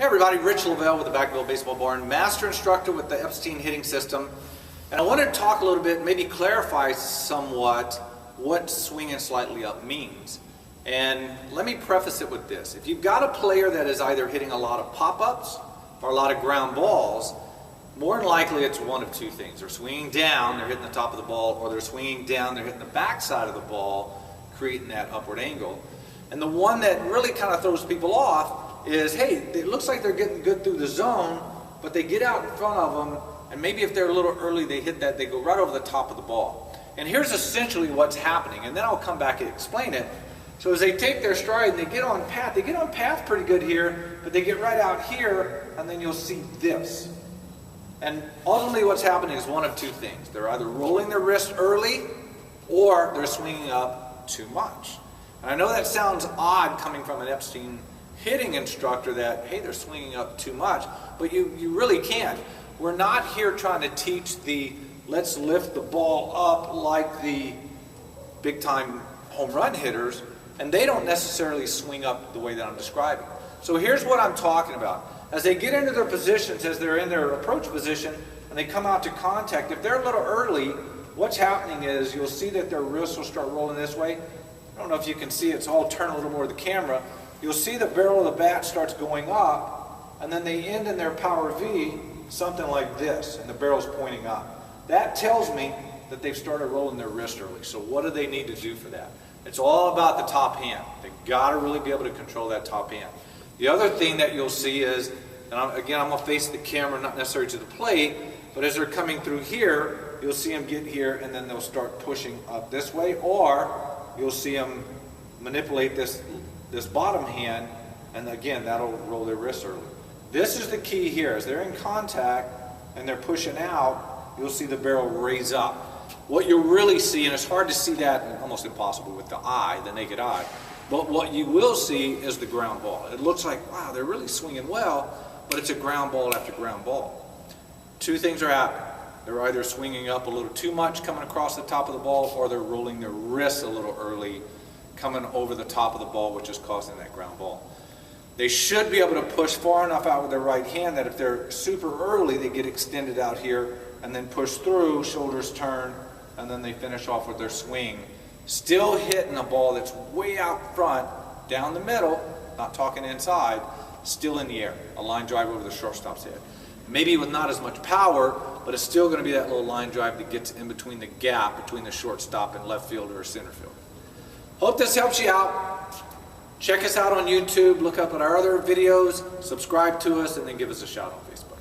Hey everybody, Rich Lovell with the Backville Baseball Barn, master instructor with the Epstein hitting system. And I wanted to talk a little bit, maybe clarify somewhat what swinging slightly up means. And let me preface it with this. If you've got a player that is either hitting a lot of pop-ups or a lot of ground balls, more than likely it's one of two things. They're swinging down, they're hitting the top of the ball, or they're swinging down, they're hitting the back side of the ball, creating that upward angle. And the one that really kind of throws people off is, hey, it looks like they're getting good through the zone, but they get out in front of them, and maybe if they're a little early, they hit that, they go right over the top of the ball. And here's essentially what's happening, and then I'll come back and explain it. So as they take their stride and they get on path pretty good here, but they get right out here, and then you'll see this. And ultimately what's happening is one of two things. They're either rolling their wrist early, or they're swinging up too much. And I know that sounds odd coming from an Epstein hitting instructor that, hey, they're swinging up too much, but you really can't. We're not here trying to teach the let's lift the ball up like the big time home run hitters, and they don't necessarily swing up the way that I'm describing. So here's what I'm talking about. As they get into their positions, as they're in their approach position, and they come out to contact, if they're a little early, what's happening is you'll see that their wrists will start rolling this way. I don't know if you can see it, so I'll turn a little more to the camera. You'll see the barrel of the bat starts going up, and then they end in their power V, something like this, and the barrel's pointing up. That tells me that they've started rolling their wrist early. So what do they need to do for that? It's all about the top hand. They've got to really be able to control that top hand. The other thing that you'll see is, and again, I'm going to face the camera, not necessarily to the plate, but as they're coming through here, you'll see them get here, and then they'll start pushing up this way, or you'll see them manipulate this bottom hand, and again, that'll roll their wrist early. This is the key here. As they're in contact and they're pushing out, you'll see the barrel raise up. What you'll really see, and it's hard to see that, and almost impossible with the eye, the naked eye, but what you will see is the ground ball. It looks like, wow, they're really swinging well, but it's a ground ball after ground ball. Two things are happening. They're either swinging up a little too much coming across the top of the ball, or they're rolling their wrists a little early coming over the top of the ball, which is causing that ground ball. They should be able to push far enough out with their right hand that if they're super early, they get extended out here and then push through, shoulders turn, and then they finish off with their swing. Still hitting a ball that's way out front, down the middle, not talking inside, still in the air. A line drive over the shortstop's head. Maybe with not as much power, but it's still going to be that little line drive that gets in between the gap between the shortstop and left fielder or center field. Hope this helps you out. Check us out on YouTube, look up at our other videos, subscribe to us, and then give us a shout on Facebook.